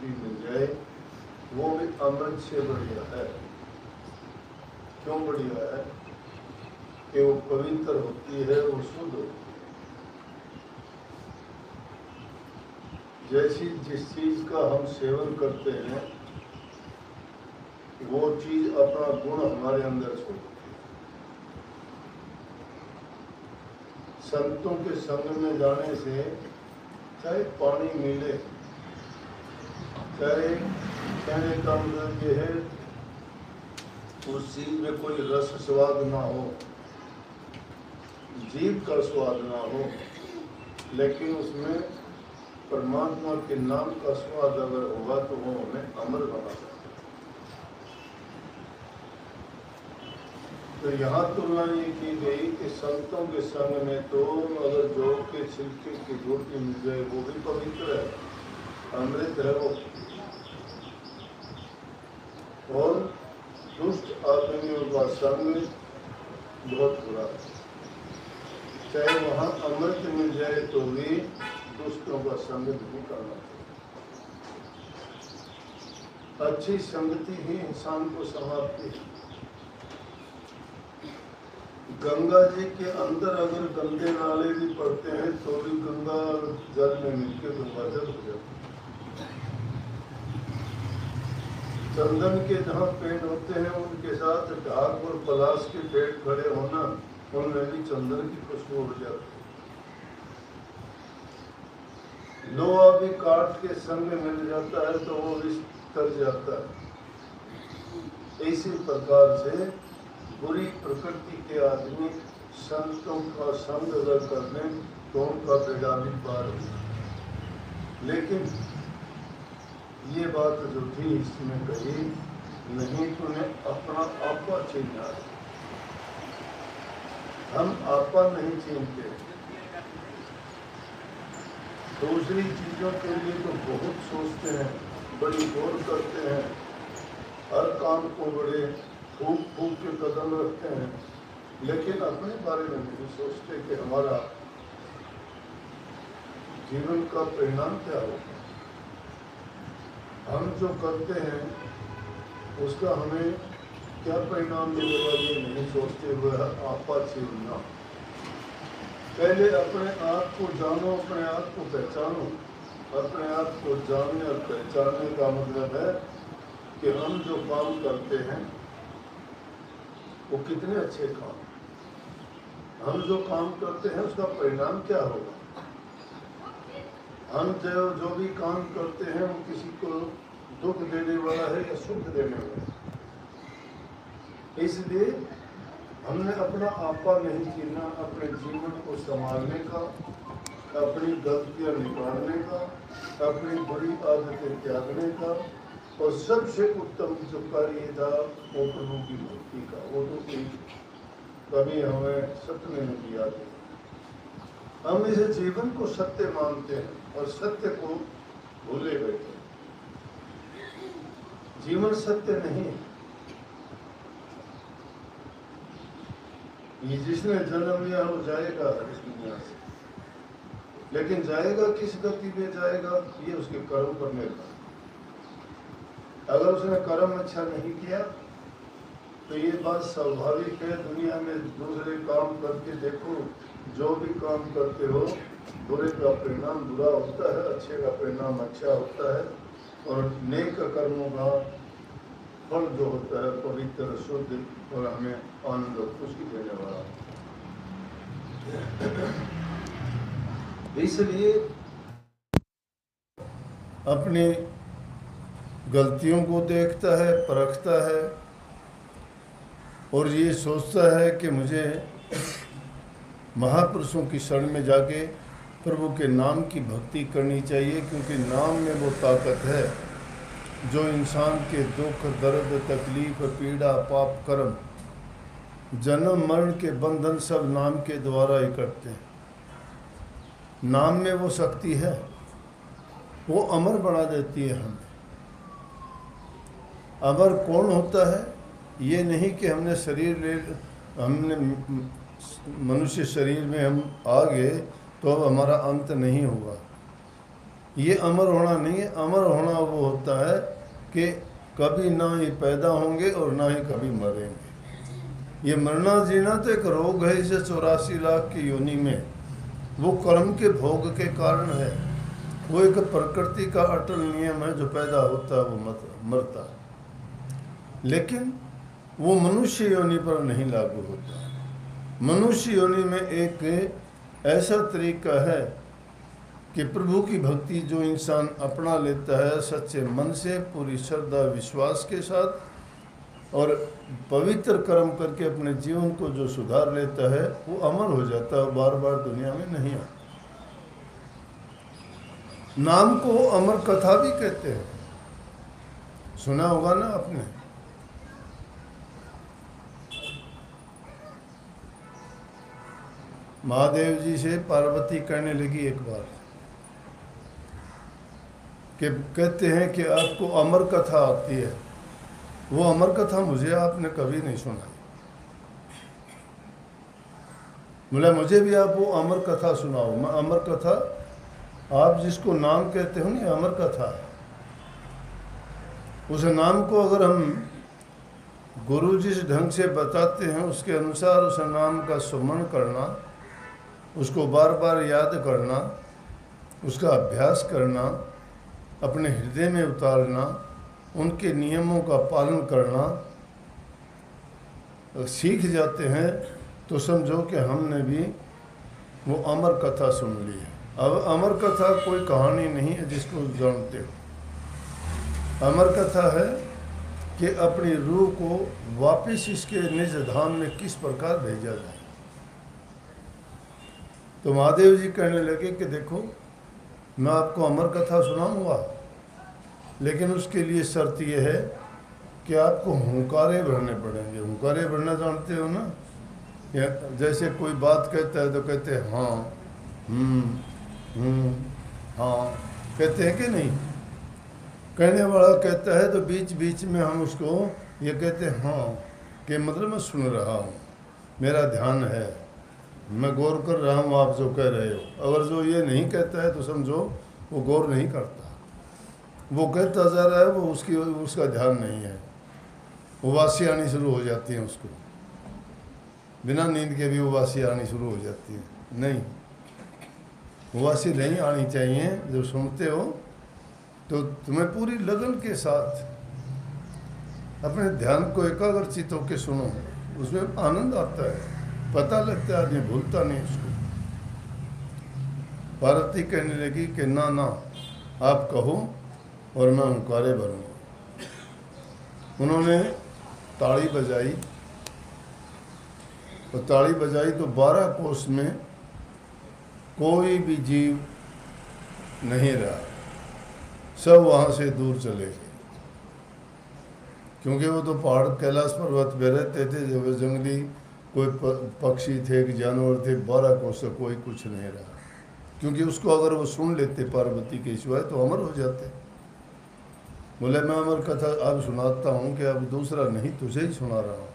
ज्योति मिल जाए वो भी अमृत से बढ़िया है। क्यों बढ़िया है? कि वो पवित्र होती है, वो शुद्ध होती है। जैसी जिस चीज का हम सेवन करते हैं वो चीज अपना गुण हमारे अंदर छोड़ती है। संतों के संग में जाने से चाहे पानी मिले, चाहे कहने का मतलब ये है उस चीज में कोई रस स्वाद ना हो, जीव का स्वाद ना हो, लेकिन उसमें परमात्मा के नाम का स्वाद अगर होगा तो वो हमें अमर बना सकता है। तो यहाँ तुलना ये की गई कि संतों के संग में तो अगर जौ के छिलके की रोटी मिल जाए वो भी पवित्र है, अमृत है वो। और दुष्ट आदमियों का संग बहुत बुरा है। चाहे वहाँ अमृत मिल जाए तो भी दुष्टों का संग नहीं करना चाहिए। अच्छी संगति ही इंसान को संभालती है। गंगा जी के अंदर अगर गंदे नाले भी पड़ते हैं तो भी गंगा जल में मिलकर गंगा जल हो जाती है। चंदन के जहाँ पेड़ होते हैं उनके साथ ढाक और पलाश के पेड़ खड़े होना, उनमें भी चंदन की खुशबू हो जाती है। लोहा भी काठ के संग में मिल जाता है तो वो भी तर जाता है। इसी प्रकार से बुरी प्रकृति के आदमी संतों का संग अगर करने तो उनका बेड़ा भी पार हो। लेकिन ये बात जो थी इसमें कही नहीं, तुम्हें अपना आपा छीनना है। हम आपा नहीं छीनते, दूसरी चीजों के लिए तो बहुत सोचते हैं, बड़ी गौर करते हैं, हर काम को बड़े फूक फूक के कदम रखते हैं, लेकिन अपने बारे में नहीं सोचते कि हमारा जीवन का परिणाम क्या होगा। हम जो करते हैं उसका हमें क्या परिणाम मिलेगा ये नहीं सोचते हुए आपा छीनना। पहले अपने आप को जानो, अपने आप को पहचानो। अपने आप को जानने और पहचानने का मतलब है कि हम जो काम करते हैं वो कितने अच्छे काम, हम जो काम करते हैं उसका परिणाम क्या होगा। हम जो भी काम करते हैं वो किसी को दुख देने वाला है या सुख देने वाला है। इसलिए हमने अपना आपा नहीं छीनना, अपने जीवन को संभालने का, अपनी गलतियां निकालने का, अपनी बुरी आदतें त्यागने का, और सबसे उत्तम जो कार्य था वो प्रभु की भक्ति का। वो तो कभी हमें सपने में दिया था। हम इस जीवन को सत्य मानते हैं और सत्य को भूले बैठे। जीवन सत्य नहीं है। ये जिसने जन्म लिया वो जाएगा इस दुनिया से, लेकिन जाएगा किस गति में जाएगा ये उसके कर्म पर निर्भर। अगर उसने कर्म अच्छा नहीं किया तो ये बात स्वाभाविक है। दुनिया में दूसरे काम करके देखो, जो भी काम करते हो बुरे का परिणाम बुरा होता है, अच्छे का परिणाम अच्छा होता है। और नेक कर्मों का फल जो होता है पवित्र शुद्ध और हमें आनंद और खुशी देने वाला। इसलिए अपनी गलतियों को देखता है, परखता है और ये सोचता है कि मुझे महापुरुषों की शरण में जाके प्रभु के नाम की भक्ति करनी चाहिए, क्योंकि नाम में वो ताकत है जो इंसान के दुख दर्द तकलीफ पीड़ा पाप कर्म जन्म मरण के बंधन सब नाम के द्वारा ही करते हैं। नाम में वो शक्ति है, वो अमर बना देती है हमें। अमर कौन होता है? ये नहीं कि हमने शरीर ले, हमने मनुष्य शरीर में हम आ गए तो अब हमारा अंत नहीं होगा। ये अमर होना नहीं है। अमर होना वो होता है कि कभी ना ही पैदा होंगे और ना ही कभी मरेंगे। ये मरना जीना तो एक रोग है, इसे 84 लाख की योनि में, वो कर्म के भोग के कारण है। वो एक प्रकृति का अटल नियम है, जो पैदा होता है वो मरता है। लेकिन वो मनुष्य योनि पर नहीं लागू होता। मनुष्य योनि में एक ऐसा तरीका है कि प्रभु की भक्ति जो इंसान अपना लेता है सच्चे मन से, पूरी श्रद्धा विश्वास के साथ, और पवित्र कर्म करके अपने जीवन को जो सुधार लेता है, वो अमर हो जाता है, बार बार दुनिया में नहीं आता। नाम को अमर कथा भी कहते हैं, सुना होगा ना आपने। महादेव जी से पार्वती कहने लगी एक बार कि कहते हैं कि आपको अमर कथा आती है। वो अमर कथा मुझे आपने कभी नहीं सुनाई। बोला मुझे भी आप वो अमर कथा सुनाओ। मैं अमर कथा, आप जिसको नाम कहते हो ना, अमर कथा है। उस नाम को अगर हम गुरु जिस ढंग से बताते हैं उसके अनुसार उस नाम का सुमन करना, उसको बार बार याद करना, उसका अभ्यास करना, अपने हृदय में उतारना, उनके नियमों का पालन करना सीख जाते हैं, तो समझो कि हमने भी वो अमर कथा सुन ली है। अब अमर कथा कोई कहानी नहीं है जिसको जानते हो। अमर कथा है कि अपनी रूह को वापस इसके निज धाम में किस प्रकार भेजा जाए। तो महादेव जी कहने लगे कि देखो, मैं आपको अमर कथा सुनाऊंगा, लेकिन उसके लिए शर्त यह है कि आपको हुंकारे भरने पड़ेंगे। हुंकारे भरना जानते हो ना, या जैसे कोई बात कहता है तो कहते हैं हाँ, हाँ, कहते हैं कि नहीं। कहने वाला कहता है तो बीच बीच में हम उसको ये कहते हैं हाँ, कि मतलब मैं सुन रहा हूँ, मेरा ध्यान है, मैं गौर कर रहा हूँ आप जो कह रहे हो। अगर जो ये नहीं कहता है तो समझो वो गौर नहीं करता, वो कहता जा रहा है, वो उसका ध्यान नहीं है। उबासी आनी शुरू हो जाती है उसको, बिना नींद के भी उबासी आनी शुरू हो जाती है। नहीं, उबासी नहीं आनी चाहिए। जब सुनते हो तो तुम्हें पूरी लगन के साथ अपने ध्यान को एकाग्रचित होकर सुनो, उसमें आनंद आता है, पता लगता है, आदमी भूलता नहीं उसको। पार्वती कहने लगी कि ना ना, आप कहो और मैं हुंकारे भरूंगा। उन्होंने ताड़ी बजाई, और ताड़ी बजाई तो 12 कोस में कोई भी जीव नहीं रहा, सब वहाँ से दूर चले गए। क्योंकि वो तो पहाड़ कैलाश पर्वत पे रहते थे, जब जंगली कोई पक्षी थे कि जानवर थे, 12 कोस से कोई कुछ नहीं रहा। क्योंकि उसको अगर वो सुन लेते पार्वती के सिवाय तो अमर हो जाते। बोले मैं अमर कथा अब सुनाता हूँ कि अब दूसरा नहीं, तुझे ही सुना रहा हूँ।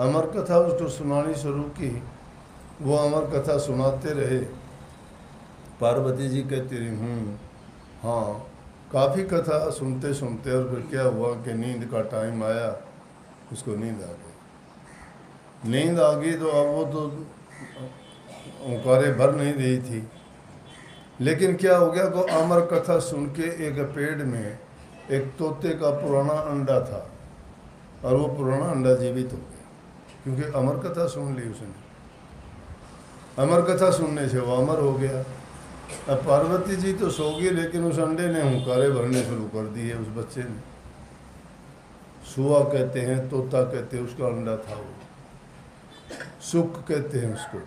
अमर कथा उसको सुनानी शुरू की, वो अमर कथा सुनाते रहे। पार्वती जी कहती रही हाँ, काफ़ी कथा सुनते सुनते, और फिर क्या हुआ कि नींद का टाइम आया, उसको नींद आ गई। नींद आ गई तो अब वो तो हुंकारे भर नहीं रही थी। लेकिन क्या हो गया, को अमर कथा सुन के एक पेड़ में एक तोते का पुराना अंडा था, और वो पुराना अंडा जीवित हो गया, क्योंकि अमर कथा सुन ली उसने। अमर कथा सुनने से वो अमर हो गया। अब पार्वती जी तो सो गई, लेकिन उस अंडे ने हुंकारे भरने शुरू कर दिए। उस बच्चे ने, सुआ कहते हैं, तोता कहते हैं, उसका अंडा था वो। सुख कहते हैं उसको,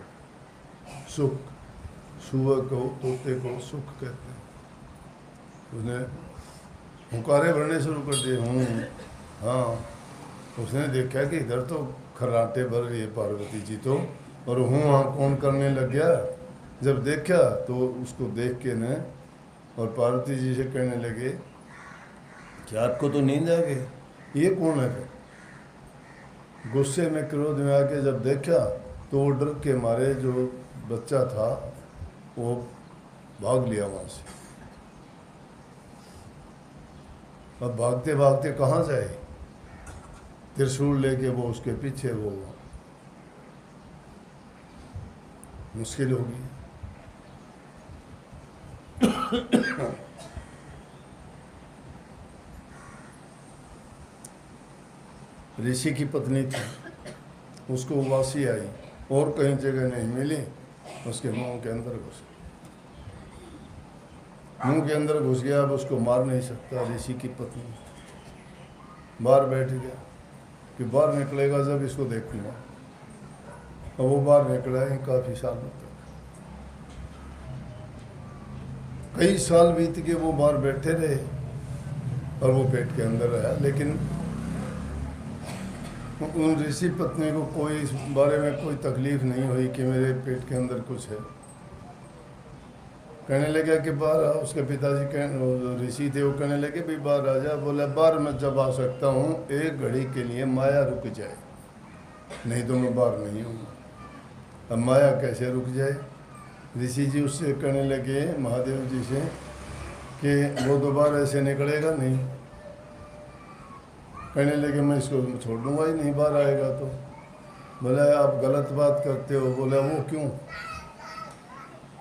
सुख, सुआ को, तोते को सुख कहते हैं। उसने हुंकारे भरने शुरू कर दिए। हाँ, उसने देखा कि इधर तो खर्राटे भर रही है पार्वती जी तो, और हाँ कौन करने लग गया। जब देखा तो उसको देख के ने, और पार्वती जी से कहने लगे कि आपको तो नींद आ गई, ये कौन है। फिर गुस्से में, क्रोध में आके जब देखा तो वो डर के मारे जो बच्चा था वो भाग लिया वहाँ से। अब भागते भागते कहाँ जाए, त्रिशूल लेके वो उसके पीछे, वो मुश्किल होगी। ऋषि की पत्नी थी, उसको उबासी आई और कहीं जगह नहीं मिली, उसके मुंह के अंदर घुस गया। अब उसको मार नहीं सकता। ऋषि की पत्नी बाहर बैठ गया कि बाहर निकलेगा जब इसको देखूंगा। और वो बाहर निकला है काफ़ी सालों तक, कई साल बीत के वो बाहर बैठे रहे और वो पेट के अंदर रहा। लेकिन उन ऋषि पत्नी को कोई इस बारे में कोई तकलीफ नहीं हुई कि मेरे पेट के अंदर कुछ है। कहने लगा कि बाहर आ। उसके पिताजी ऋषि थे, वो कहने लगे भी बाहर आ जा। बोला बाहर मैं जब आ सकता हूँ एक घड़ी के लिए माया रुक जाए, नहीं तो मैं बाहर नहीं हूँ। अब माया कैसे रुक जाए? ऋषि जी उससे कहने लगे महादेव जी से कि वो दोबारा ऐसे निकलेगा नहीं। कहने लगे मैं इसको छोड़ दूंगा ही नहीं, बाहर आएगा तो। बोला आप गलत बात करते हो। बोला वो क्यों?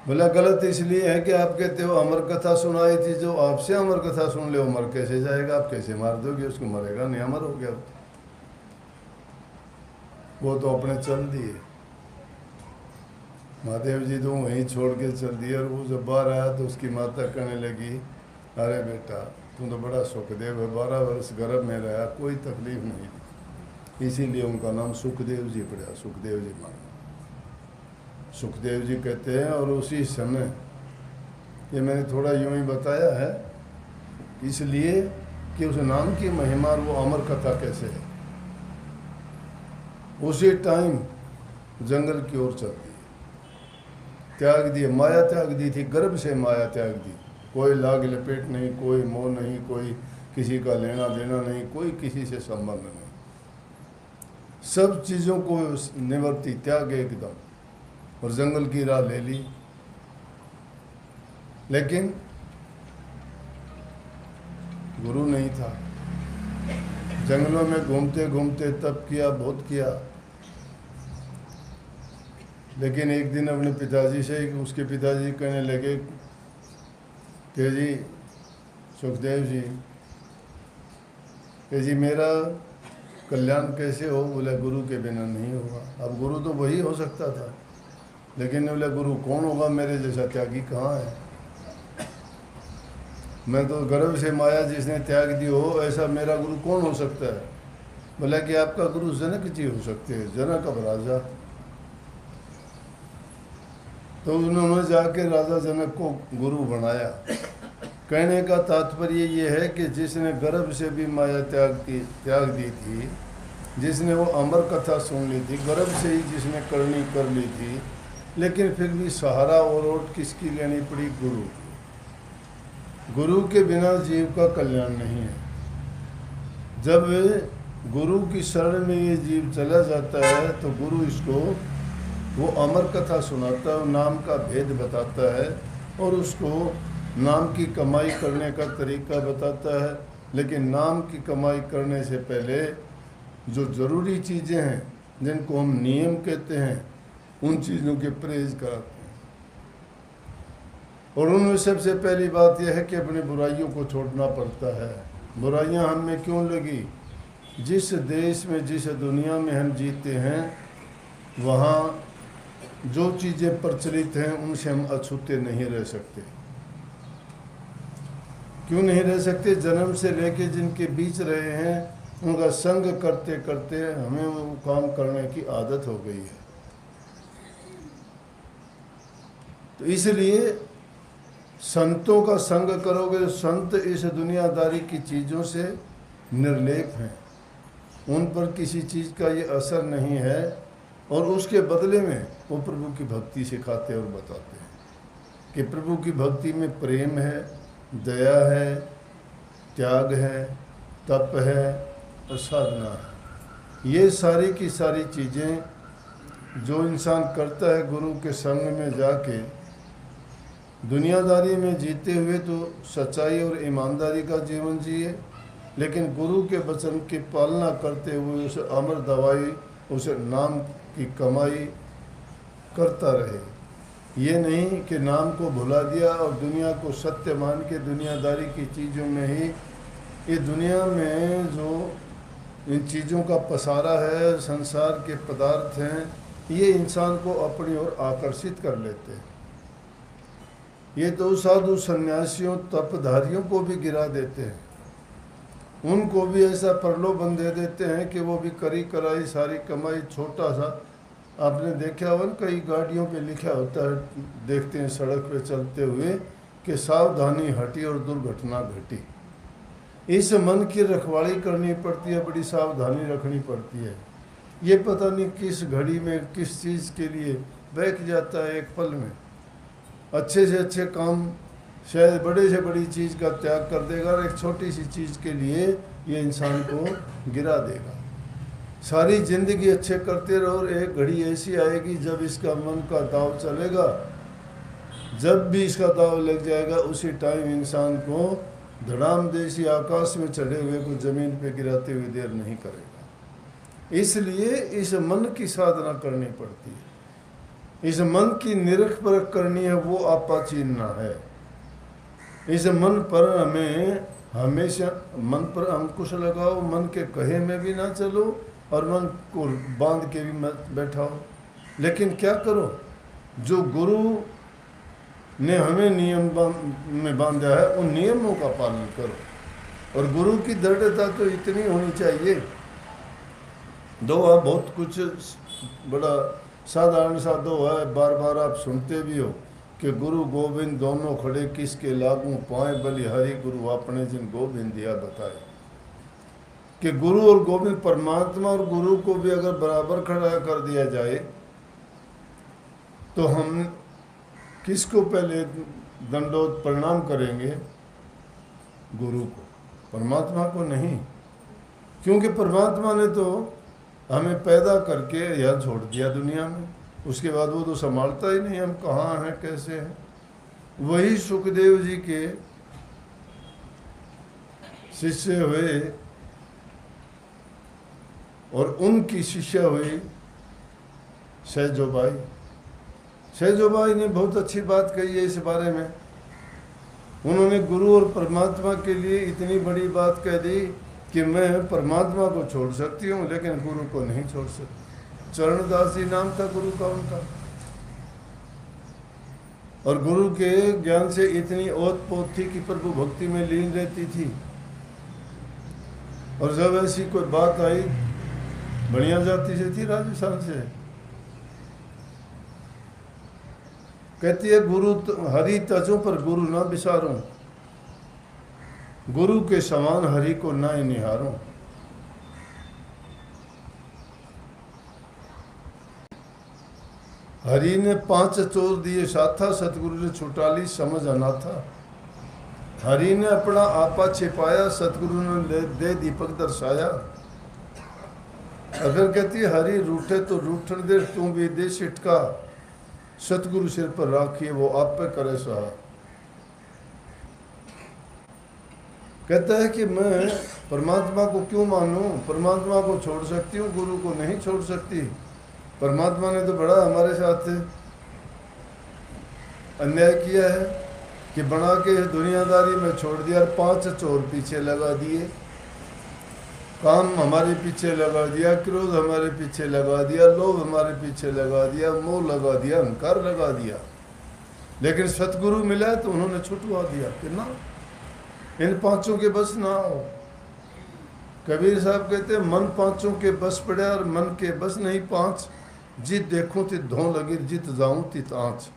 बोला गलत इसलिए है कि आप कहते हो अमर कथा सुनाई थी, जो आपसे अमर कथा सुन ले मर कैसे जाएगा? आप कैसे मार दोगे उसको? मरेगा नहीं, अमर हो गया वो तो अपने चल दिए। महादेव जी तो वहीं छोड़ के चल दिए। और वो जब बाहर आया तो उसकी माता कहने लगी अरे बेटा तुम तो बड़ा सुखदेव है, 12 वर्ष गर्भ में रहा, कोई तकलीफ नहीं। इसीलिए उनका नाम सुखदेव जी पड़ा, सुखदेव जी माना। सुखदेव जी कहते हैं। और उसी समय ये मैंने थोड़ा यूं ही बताया है इसलिए कि उस नाम की महिमा और वो अमर कथा कैसे है। उसी टाइम जंगल की ओर चल दी, त्याग दिए, माया त्याग दी थी, गर्भ से माया त्याग दी। कोई लाग लपेट नहीं, कोई मोह नहीं, कोई किसी का लेना देना नहीं, कोई किसी से संबंध नहीं। सब चीज़ों को निवर्ती, त्याग एकदम, और जंगल की राह ले ली। लेकिन गुरु नहीं था। जंगलों में घूमते घूमते तप किया, बहुत किया। लेकिन एक दिन अपने पिताजी से, उसके पिताजी कहने लगे कि जी सुखदेव जी, कि जी मेरा कल्याण कैसे हो? बोला गुरु के बिना नहीं होगा। अब गुरु तो वही हो सकता था, लेकिन बोला गुरु कौन होगा? मेरे जैसा त्यागी कहाँ है? मैं तो गर्भ से माया जिसने त्याग दी हो, ऐसा मेरा गुरु कौन हो सकता है? बोला कि आपका गुरु जनक जी हो सकते हैं, जनक अब राजा। तो उन्होंने जाके राजा जनक को गुरु बनाया। कहने का तात्पर्य ये है कि जिसने गर्भ से भी माया त्याग दी थी, जिसने वो अमर कथा सुन ली थी, गर्भ से ही जिसने करनी कर ली थी, लेकिन फिर भी सहारा और ओट किसकी लेनी पड़ी? गुरु। गुरु के बिना जीव का कल्याण नहीं है। जब गुरु की शरण में ये जीव चला जाता है तो गुरु इसको वो अमर कथा सुनाता है, नाम का भेद बताता है और उसको नाम की कमाई करने का तरीका बताता है। लेकिन नाम की कमाई करने से पहले जो ज़रूरी चीज़ें हैं, जिनको हम नियम कहते हैं, उन चीज़ों के परहेज कराते हैं। और उनमें सबसे पहली बात यह है कि अपनी बुराइयों को छोड़ना पड़ता है। बुराइयां हम में क्यों लगी? जिस देश में, जिस दुनिया में हम जीते हैं, वहाँ जो चीज़ें प्रचलित हैं उनसे हम अछूते नहीं रह सकते। क्यों नहीं रह सकते? जन्म से लेके जिनके बीच रहे हैं, उनका संग करते करते हमें वो काम करने की आदत हो गई है। तो इसलिए संतों का संग करोगे। संत इस दुनियादारी की चीज़ों से निर्लेप हैं, उन पर किसी चीज़ का ये असर नहीं है, और उसके बदले में वो प्रभु की भक्ति सिखाते और बताते हैं कि प्रभु की भक्ति में प्रेम है, दया है, त्याग है, तप है और साधना है। ये सारी की सारी चीज़ें जो इंसान करता है गुरु के संग में जाके, दुनियादारी में जीते हुए तो सच्चाई और ईमानदारी का जीवन जिए, लेकिन गुरु के वचन की पालना करते हुए उसे अमर दवाई, उसे नाम की कमाई करता रहे। ये नहीं कि नाम को भुला दिया और दुनिया को सत्य मान के दुनियादारी की चीज़ों में ही, ये दुनिया में जो इन चीज़ों का पसारा है, संसार के पदार्थ हैं, ये इंसान को अपनी ओर आकर्षित कर लेते हैं। ये तो साधु सन्यासियों तपधारियों को भी गिरा देते हैं, उनको भी ऐसा प्रलोभन दे देते हैं कि वो भी करी कराई सारी कमाई, छोटा सा आपने देखा हो कई गाड़ियों पे लिखा होता है, देखते हैं सड़क पे चलते हुए कि सावधानी हटी और दुर्घटना घटी। इस मन की रखवाली करनी पड़ती है, बड़ी सावधानी रखनी पड़ती है। ये पता नहीं किस घड़ी में किस चीज़ के लिए बहक जाता है एक पल में। अच्छे से अच्छे काम शायद बड़े से बड़ी चीज़ का त्याग कर देगा और एक छोटी सी चीज़ के लिए ये इंसान को गिरा देगा। सारी जिंदगी अच्छे करते रहो और एक घड़ी ऐसी आएगी जब इसका मन का दाव चलेगा, जब भी इसका दाव लग जाएगा उसी टाइम इंसान को धड़ाम देसी आकाश में चढ़े हुए को जमीन पे गिराते हुए देर नहीं करेगा। इसलिए इस मन की साधना करनी पड़ती है, इस मन की निरख परख करनी है, वो आपा चीनना है। इस मन पर हमें हमेशा मन पर अंकुश लगाओ, मन के कहे में भी ना चलो और मन को बांध के भी मत बैठाओ। लेकिन क्या करो, जो गुरु ने हमें नियम में बांधा है उन नियमों का पालन करो। और गुरु की दृढ़ता तो इतनी होनी चाहिए, दोहा बहुत कुछ बड़ा साधारण सा दोहा है, बार बार आप सुनते भी हो कि गुरु गोविंद दोनों खड़े किसके लागू पाए, बलिहारी गुरु आपने जिन गोविंद दिया बताए। कि गुरु और गोविंद, परमात्मा और गुरु को भी अगर बराबर खड़ा कर दिया जाए तो हम किसको पहले दंडोत प्रणाम करेंगे? गुरु को, परमात्मा को नहीं। क्योंकि परमात्मा ने तो हमें पैदा करके यहाँ छोड़ दिया दुनिया में, उसके बाद वो तो संभालता ही नहीं हम कहाँ हैं कैसे हैं। वही सुखदेव जी के शिष्य हुए और उनकी शिष्या हुई सहजोबाई। सहजोबाई ने बहुत अच्छी बात कही है इस बारे में। उन्होंने गुरु और परमात्मा के लिए इतनी बड़ी बात कह दी कि मैं परमात्मा को छोड़ सकती हूँ लेकिन गुरु को नहीं छोड़ सकती। चरणदास जी नाम था गुरु का उनका, और गुरु के ज्ञान से इतनी ओत-पोत थी कि प्रभु भक्ति में लीन रहती थी। और जब ऐसी कोई बात आई, बढ़िया जाति से थी, राजस्थान से, कहती है गुरु हरि तजों पर गुरु ना बिसारूं, गुरु के समान हरि को ना ही निहारूं। हरि ने 5 चोर दिए साथा, सतगुरु ने छुटा ली समझ अनाथा। हरि ने अपना आपा छिपाया, सतगुरु ने दे दीपक दर्शाया। अगर कहती है हरि रूठे तो रूठन दे, तू भी दे सिटका, सतगुरु सिर पर राखिए वो आप पे करे सहा। कहता है कि मैं परमात्मा को क्यों मानूं, परमात्मा को छोड़ सकती हूँ, गुरु को नहीं छोड़ सकती। परमात्मा ने तो बड़ा हमारे साथ अन्याय किया है कि बना के दुनियादारी में छोड़ दिया, 5 चोर पीछे लगा दिए, काम हमारे पीछे लगा दिया, क्रोध हमारे पीछे लगा दिया, लोभ हमारे पीछे लगा दिया, मोह लगा दिया, अहंकार लगा दिया। लेकिन सतगुरु मिला तो उन्होंने छुटवा दिया कि ना, इन 5 के बस ना हो। कबीर साहब कहते हैं मन 5 के बस पड़ा और मन के बस नहीं 5, जित देखूं तित धों लगी, जित जाऊं तित आँच।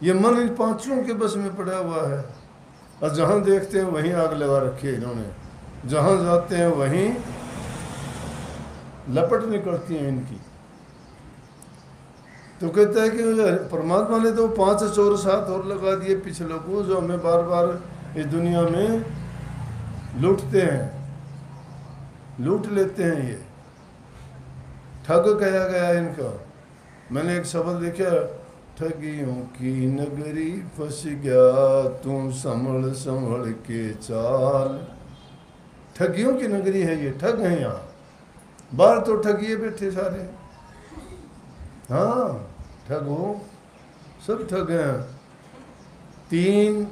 ये मन इन 5 के बस में पड़ा हुआ है और जहाँ देखते हैं वहीं आग लगा रखी है इन्होंने, जहाँ जाते हैं वहीं लपट निकलती हैं इनकी। तो कहता है कि परमात्मा ने तो 5 चोर साथ और लगा दिए पिछले को, जो हमें बार बार इस दुनिया में लूटते हैं, लूट लेते हैं। ये ठग कहा गया इनका। मैंने एक शब्द देखा, ठगियों की नगरी फंस गया तू संभल संभल के चाल। ठगियों की नगरी है ये, ठग हैं यहाँ। बाहर तो ठगिए बैठे सारे, हाँ ठग हो, सब ठग हैं। 3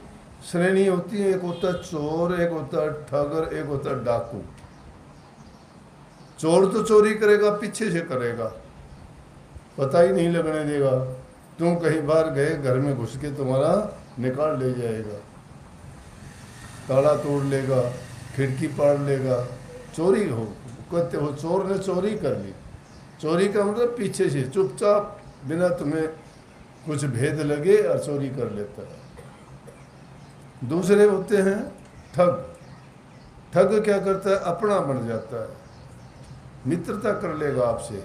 श्रेणी होती है, एक होता है चोर, एक होता है ठगर, एक होता है डाकू। चोर तो चोरी करेगा, पीछे से करेगा, पता ही नहीं लगने देगा। तुम कहीं बाहर गए, घर में घुस के तुम्हारा निकाल ले जाएगा, ताला तोड़ लेगा, खिड़की पाड़ लेगा। चोरी हो कहते हो, चोर ने चोरी कर ली। चोरी का मतलब पीछे से चुपचाप बिना तुम्हें कुछ भेद लगे और चोरी कर लेता है। दूसरे होते हैं ठग। ठग क्या करता है, अपना बन जाता है, मित्रता कर लेगा आपसे,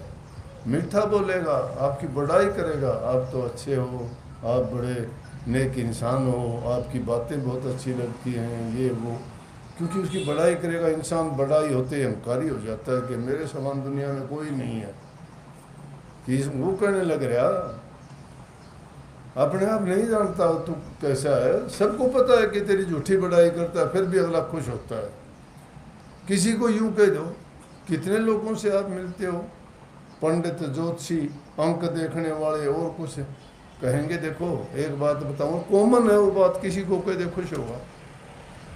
मीठा बोलेगा, आपकी बड़ाई करेगा, आप तो अच्छे हो, आप बड़े नेक इंसान हो, आपकी बातें बहुत अच्छी लगती हैं, ये वो। क्योंकि उसकी बड़ाई करेगा, इंसान बड़ाई होते ही अहंकारी हो जाता है कि मेरे समान दुनिया में कोई नहीं है। कि वो कहने लग रहा, अपने आप नहीं जानता तू कैसा है, सबको पता है कि तेरी झूठी बड़ाई करता है, फिर भी अगला खुश होता है। किसी को यूं कह दो, कितने लोगों से आप मिलते हो, पंडित, ज्योतिषी, अंक देखने वाले और कुछ, कहेंगे देखो एक बात बताऊँ, कॉमन है वो बात, किसी को कह दे खुश होगा।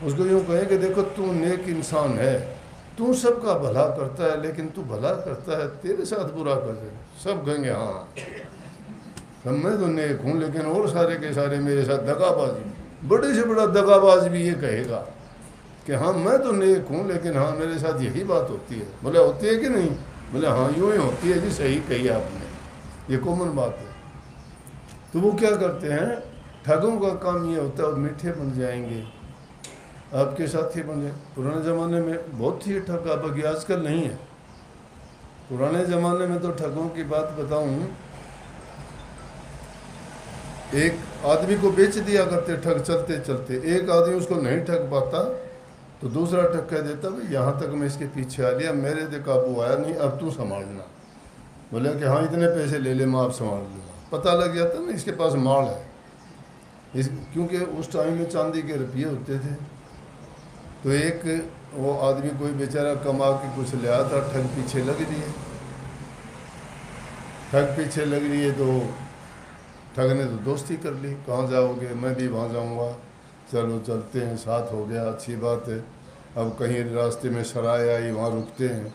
उसको यूँ कहेंगे देखो तू नेक इंसान है, तू सबका भला करता है, लेकिन तू भला करता है, तेरे साथ बुरा कर दे, सब कहेंगे हाँ सब मैं तो नेक हूँ, लेकिन और सारे के सारे मेरे साथ दगाबाजी। बड़े से बड़ा दगाबाज भी ये कहेगा कि हाँ मैं तो नेक हूँ, लेकिन हाँ मेरे साथ यही बात होती है। बोले होती है कि नहीं? बोले हाँ यूँ ही होती है जी, सही कही आपने, ये कॉमन बात है। तो वो क्या करते हैं, ठगों का काम ये होता है, और मीठे बन जाएंगे, आपके साथी बन जाए। पुराने ज़माने में बहुत ही ठग, अब आजकल नहीं है। पुराने ज़माने में तो ठगों की बात बताऊं, एक आदमी को बेच दिया करते ठग चलते चलते। एक आदमी उसको नहीं ठग पाता तो दूसरा ठग कह देता भाई यहाँ तक मैं इसके पीछे आ लिया, मेरे से काबू आया नहीं, अब तू संभालना। बोले कि हाँ इतने पैसे ले ले, मैं आप संभाल लूँगा। पता लग जाता ना इसके पास माल है, क्योंकि उस टाइम में चांदी के रुपये होते थे। तो एक वो आदमी कोई बेचारा कमा के कुछ ले आता, ठग पीछे लग रही है, ठग पीछे लग रही है, तो ठग ने तो दोस्ती कर ली, कहाँ जाओगे, मैं भी वहाँ जाऊँगा, चलो चलते हैं, साथ हो गया, अच्छी बात है। अब कहीं रास्ते में सराय आई, वहाँ रुकते हैं,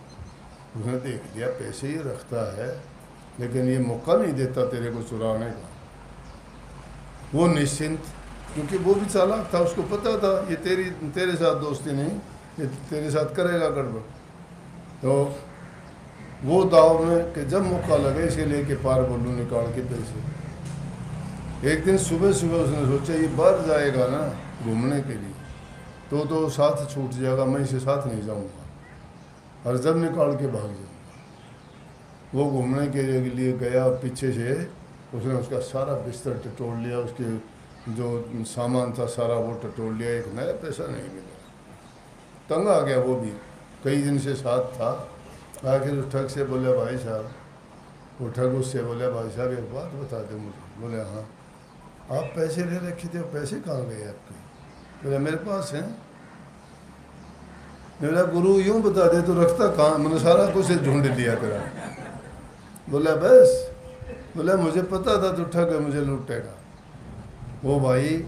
उसने देख लिया पैसे ही रखता है, लेकिन ये मौका नहीं देता तेरे को चुराने का। वो निश्चिंत, क्योंकि वो भी चालाक था, उसको पता था ये तेरे साथ दोस्ती नहीं, ये तेरे साथ करेगा गड़बड़। तो वो दाव में कि जब मौका लगे इसे लेके पार बोलूँ निकाल के पैसे। एक दिन सुबह सुबह उसने सोचा ये बाहर जाएगा ना घूमने के लिए, तो साथ छूट जाएगा, मैं इसे साथ नहीं जाऊंगा, और जब निकाल के भाग जाऊंगा। वो घूमने के लिए गया, पीछे से उसने उसका सारा बिस्तर टटोल लिया, उसके जो सामान था सारा वो टटोल लिया, एक नया पैसा नहीं मिला। तंग आ गया, वो भी कई दिन से साथ था। आखिर उस ठग से बोले भाई साहब, वो ठग उससे बोले भाई साहब एक बात बता दे मुझे। बोले हाँ, आप पैसे ले रखे थे, पैसे कहाँ गए आपके? बोले मेरे पास हैं। मेरा गुरु यूँ बता दे तो रखता कहाँ, मैंने सारा कुछ ढूंढ लिया तेरा। बोला बस, बोला मुझे पता था तू ठग है, मुझे लूटेगा। वो भाई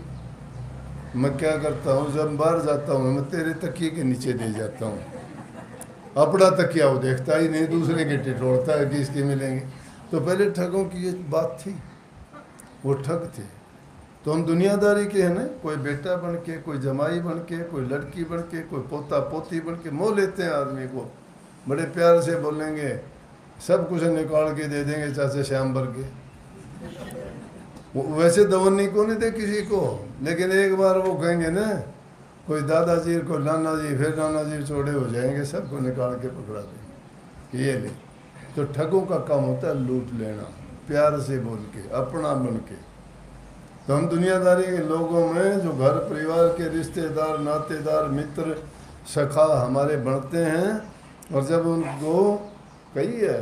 मैं क्या करता हूँ, जब बाहर जाता हूँ मैं तेरे तकिए के नीचे दे जाता हूँ, अपना तकिया वो देखता ही नहीं, दूसरे के टिटोड़ता है कि इसके मिलेंगे। तो पहले ठगों की ये बात थी, वो ठग थे। तो हम दुनियादारी के हैं ना, कोई बेटा बन के, कोई जमाई बन के, कोई लड़की बन के, कोई पोता पोती बन के मोह लेते हैं आदमी को, बड़े प्यार से बोलेंगे, सब कुछ निकाल के दे देंगे, चाचे श्याम भर के। वैसे दवन्नी को नहीं दे किसी को, लेकिन एक बार वो कहेंगे ना, कोई दादाजी, कोई नाना जी, फिर नाना जी चौड़े हो जाएंगे, सबको निकाल के पकड़ा देंगे कि ये ले। तो ठगों का काम होता है लूट लेना, प्यार से बोल के, अपना बन के। तो हम दुनियादारी के लोगों में जो घर परिवार के रिश्तेदार, नातेदार, मित्र, सखा हमारे बढ़ते हैं, और जब उनको कही है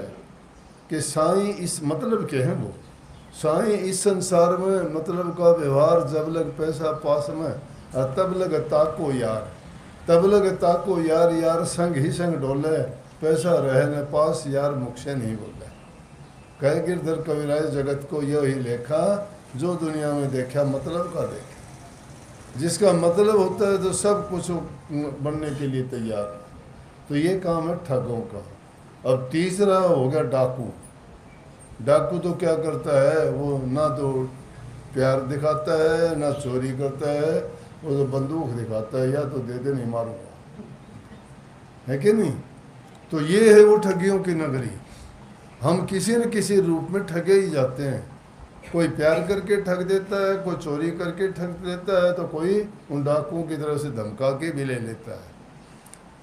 कि साईं इस मतलब के हैं, वो साईं इस संसार में मतलब का व्यवहार, जब लग पैसा पास में और तब लग ताको यार। तब लगे ताको यार यार संग ही संग डोले, पैसा रहे न पास यार मुख से नहीं बोले। कह गिरधर कविराज जगत को यह ही लेखा, जो दुनिया में देखा मतलब का देखा। जिसका मतलब होता है तो सब कुछ बनने के लिए तैयार है। तो ये काम है ठगों का। अब तीसरा हो गया डाकू। डाकू तो क्या करता है, वो ना तो प्यार दिखाता है ना चोरी करता है, वो तो बंदूक दिखाता है, या तो दे दे नहीं मारूंगा, है कि नहीं। तो ये है वो ठगियों की नगरी। हम किसी न किसी रूप में ठगे ही जाते हैं। कोई प्यार करके ठग देता है, कोई चोरी करके ठग देता है, तो कोई उन डाकुओं की तरफ से धमका के भी ले लेता है।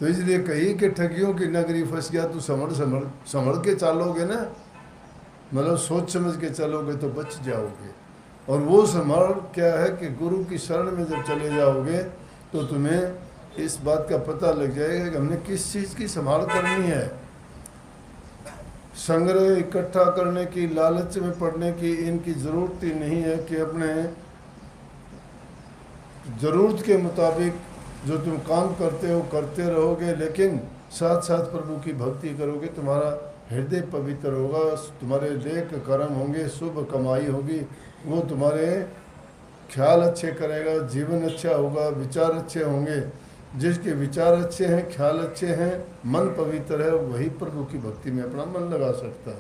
तो इसलिए कही कि ठगियों की नगरी फंस गया, तो संभल के चलोगे ना, मतलब सोच समझ के चलोगे तो बच जाओगे। और वो संभाल क्या है कि गुरु की शरण में जब चले जाओगे तो तुम्हें इस बात का पता लग जाएगा कि हमने किस चीज़ की संभाल करनी है। संग्रह इकट्ठा करने की, लालच में पड़ने की इनकी ज़रूरत ही नहीं है कि अपने ज़रूरत के मुताबिक जो तुम काम करते हो करते रहोगे, लेकिन साथ साथ प्रभु की भक्ति करोगे, तुम्हारा हृदय पवित्र होगा, तुम्हारे नेक कर्म होंगे, शुभ कमाई होगी, वो तुम्हारे ख्याल अच्छे करेगा, जीवन अच्छा होगा, विचार अच्छे होंगे। जिसके विचार अच्छे हैं, ख्याल अच्छे हैं, मन पवित्र है, वही प्रभु की भक्ति में अपना मन लगा सकता है।